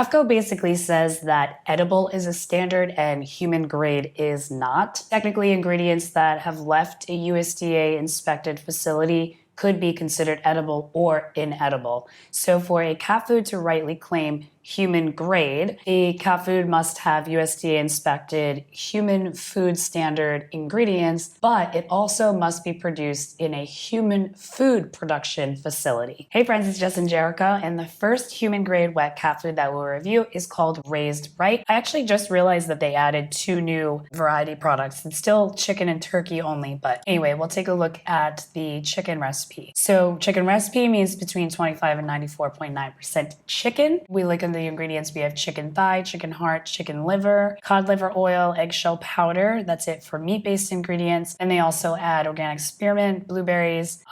𝐉𝐄 basically says that edible is a standard and human grade is not. Technically, ingredients that have left a USDA inspected facility could be considered edible or inedible. So for a cat food to rightly claim human grade, the cat food must have USDA inspected human food standard ingredients, but it also must be produced in a human food production facility. Hey friends, it's Jess Jericho, and the first human grade wet cat food that we'll review is called Raised Right. I actually just realized that they added 2 new variety products. It's still chicken and turkey only, but anyway, we'll take a look at the chicken recipe. So chicken recipe means between 25 and 94.9% chicken. We look at the ingredients. We have chicken thigh, chicken heart, chicken liver, cod liver oil, eggshell powder. That's it for meat-based ingredients. And they also add organic spearmint, blueberries,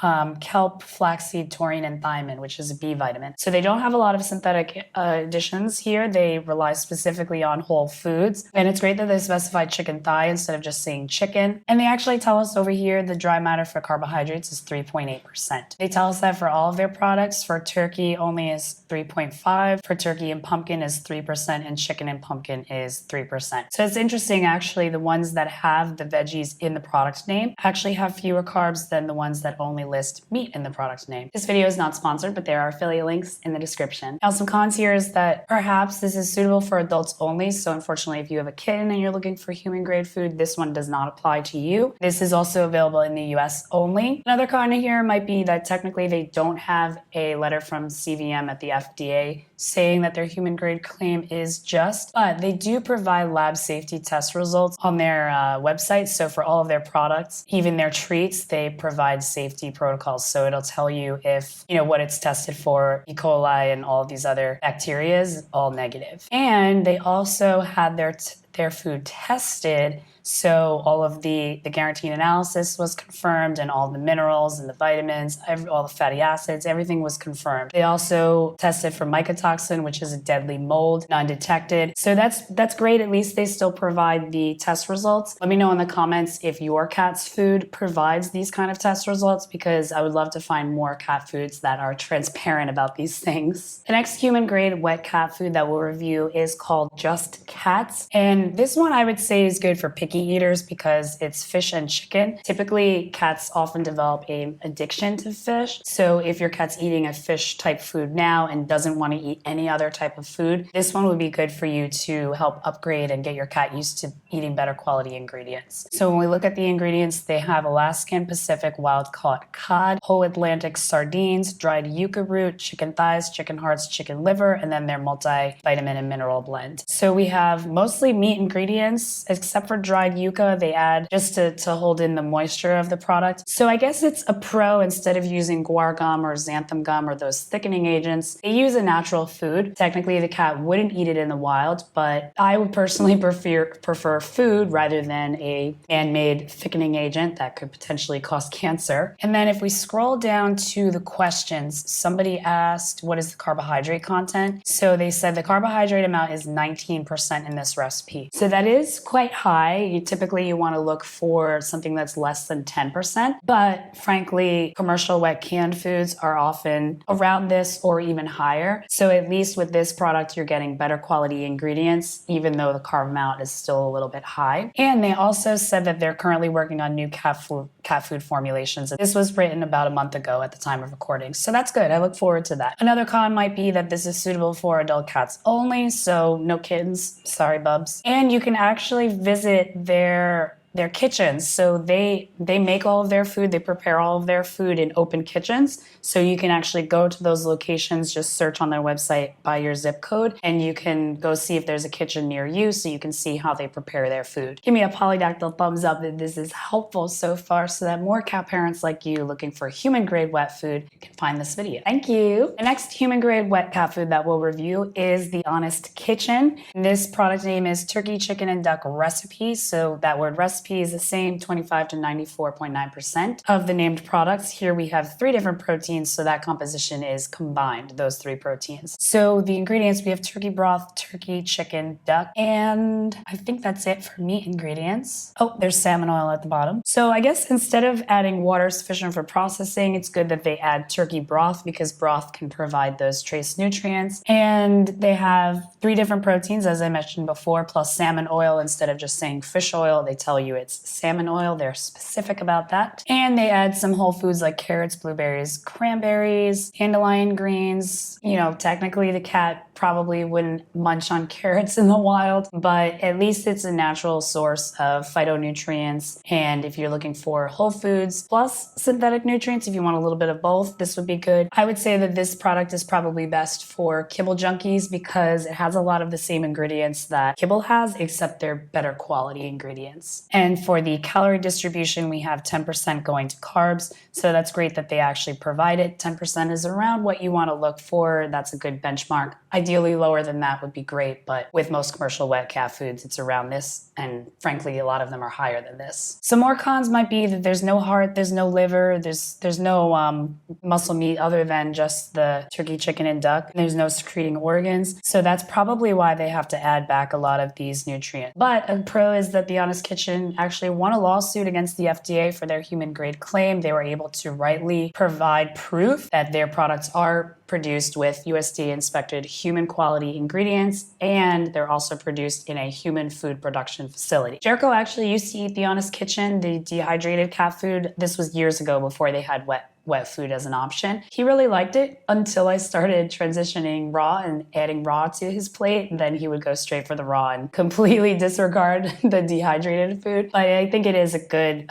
kelp, flaxseed, taurine, and thiamine, which is a B vitamin. So they don't have a lot of synthetic additions here. They rely specifically on whole foods. And it's great that they specified chicken thigh instead of just saying chicken. And they actually tell us over here the dry matter for carbohydrates is 3.8%. They tell us that for all of their products, for turkey only is 3.5%, for turkey and pumpkin is 3%, and chicken and pumpkin is 3%. So it's interesting, actually, the ones that have the veggies in the product name actually have fewer carbs than the ones that only list meat in the product name. This video is not sponsored, but there are affiliate links in the description. Now, some cons here is that perhaps this is suitable for adults only. So unfortunately, if you have a kitten and you're looking for human grade food, this one does not apply to you. This is also available in the US only. Another con here might be that technically they don't have a letter from CVM at the FDA saying that their human grade claim is just, but they do provide lab safety test results on their website. So for all of their products, even their treats, they provide safety protocols. So it'll tell you if, what it's tested for, E. coli and all of these other bacteria is all negative. And they also had their food tested. So all of the guaranteed analysis was confirmed, and all the minerals and the vitamins, all the fatty acids, everything was confirmed. They also tested for mycotoxin, which is a deadly mold, undetected. So that's great. At least they still provide the test results. Let me know in the comments if your cat's food provides these kind of test results, because I would love to find more cat foods that are transparent about these things. The next human grade wet cat food that we'll review is called Just Cats. And this one I would say is good for picky eaters because it's fish and chicken. Typically, cats often develop an addiction to fish. So if your cat's eating a fish type food now and doesn't want to eat any other type of food, this one would be good for you to help upgrade and get your cat used to eating better quality ingredients. So when we look at the ingredients, they have Alaskan Pacific wild caught cod, whole Atlantic sardines, dried yucca root, chicken thighs, chicken hearts, chicken liver, and then their multivitamin and mineral blend. So we have mostly meat ingredients, except for dried yucca they add just to hold in the moisture of the product. So I guess it's a pro. Instead of using guar gum or xanthan gum or those thickening agents, they use a natural food. Technically, the cat wouldn't eat it in the wild, but I would personally prefer food rather than a man-made thickening agent that could potentially cause cancer. And then if we scroll down to the questions, somebody asked, what is the carbohydrate content? So they said the carbohydrate amount is 19% in this recipe. So that is quite high. Typically, you want to look for something that's less than 10%. But frankly, commercial wet canned foods are often around this or even higher. So at least with this product, you're getting better quality ingredients, even though the carb amount is still a little bit high. And they also said that they're currently working on new cat food formulations. This was written about a month ago at the time of recording. So that's good. I look forward to that. Another con might be that this is suitable for adult cats only. So no kittens. Sorry, bubs. And you can actually visit their kitchens. So they make all of their food, they prepare all of their food in open kitchens. So you can actually go to those locations, just search on their website by your zip code, and you can go see if there's a kitchen near you so you can see how they prepare their food. Give me a polydactyl thumbs up if this is helpful so far so that more cat parents like you looking for human grade wet food can find this video. Thank you. The next human grade wet cat food that we'll review is the Honest Kitchen. And this product name is Turkey, Chicken, and Duck Recipe. So that word recipe recipe is the same, 25 to 94.9% of the named products. Here we have 3 different proteins, so that composition is combined, those 3 proteins. So the ingredients, we have turkey broth, turkey, chicken, duck, and I think that's it for meat ingredients. Oh, there's salmon oil at the bottom. So I guess instead of adding water sufficient for processing, it's good that they add turkey broth because broth can provide those trace nutrients. And they have 3 different proteins, as I mentioned before, plus salmon oil. Instead of just saying fish oil, they tell you it's salmon oil. They're specific about that. And they add some whole foods like carrots, blueberries, cranberries, dandelion greens. You know, technically the cat probably wouldn't munch on carrots in the wild, but at least it's a natural source of phytonutrients. And if you're looking for whole foods plus synthetic nutrients, if you want a little bit of both, this would be good. I would say that this product is probably best for kibble junkies because it has a lot of the same ingredients that kibble has, except they're better quality ingredients. And for the calorie distribution, we have 10% going to carbs. So that's great that they actually provide it. 10% is around what you want to look for. That's a good benchmark. Ideally, lower than that would be great, but with most commercial wet cat foods, it's around this, and frankly, a lot of them are higher than this. Some more cons might be that there's no heart, there's no liver, there's no muscle meat other than just the turkey, chicken, and duck. There's no secreting organs, so that's probably why they have to add back a lot of these nutrients. But a pro is that The Honest Kitchen actually won a lawsuit against the FDA for their human grade claim. They were able to rightly provide proof that their products are produced with USDA inspected human quality ingredients, and they're also produced in a human food production facility. Jericho actually used to eat The Honest Kitchen, the dehydrated cat food. This was years ago before they had wet food as an option. He really liked it until I started transitioning raw and adding raw to his plate. And then he would go straight for the raw and completely disregard the dehydrated food. But I think it is a good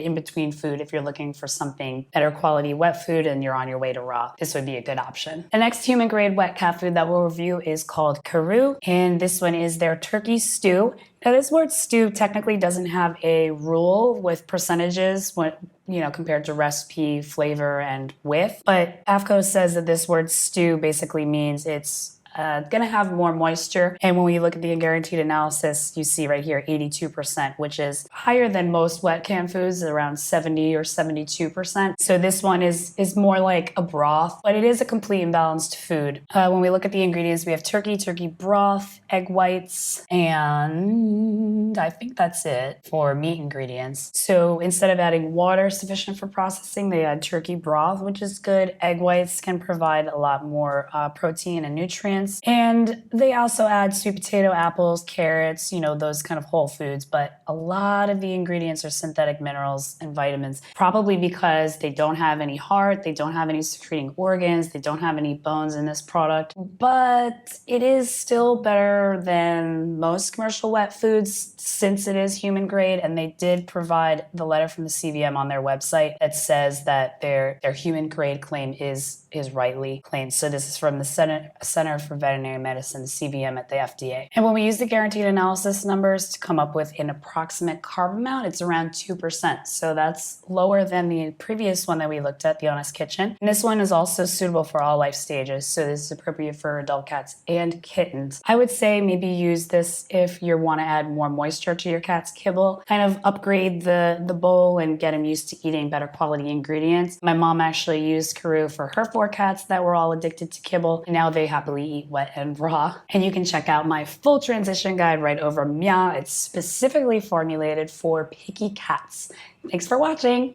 in-between food if you're looking for something better quality wet food and you're on your way to raw. This would be a good option. The next human grade wet cat food that we'll review is called Kuru, and this one is their turkey stew. Now, this word stew technically doesn't have a rule with percentages when, compared to recipe, flavor, and width. But AFCO says that this word stew basically means it's going to have more moisture. And when we look at the guaranteed analysis, you see right here 82%, which is higher than most wet canned foods, around 70 or 72%. So this one is more like a broth, but it is a complete and balanced food. When we look at the ingredients, we have turkey broth, egg whites, and I think that's it for meat ingredients. So instead of adding water sufficient for processing, they add turkey broth, which is good. Egg whites can provide a lot more protein and nutrients. And they also add sweet potato, apples, carrots, those kind of whole foods. But a lot of the ingredients are synthetic minerals and vitamins, probably because they don't have any heart, they don't have any secreting organs, they don't have any bones in this product. But it is still better than most commercial wet foods since it is human grade. And they did provide the letter from the CVM on their website that says that their human grade claim is rightly claimed. So this is from the Center for Veterinary Medicine, CVM at the FDA. And when we use the guaranteed analysis numbers to come up with an approximate carb amount, it's around 2%. So that's lower than the previous one that we looked at, The Honest Kitchen. And this one is also suitable for all life stages. So this is appropriate for adult cats and kittens. I would say maybe use this if you want to add more moisture to your cat's kibble, kind of upgrade the bowl and get him used to eating better quality ingredients. My mom actually used Kuru for her 4 cats that were all addicted to kibble. And now they happily eat wet and raw. And you can check out my full transition guide right over 𝐤𝐄𝐄. It's specifically formulated for picky cats. Thanks for watching.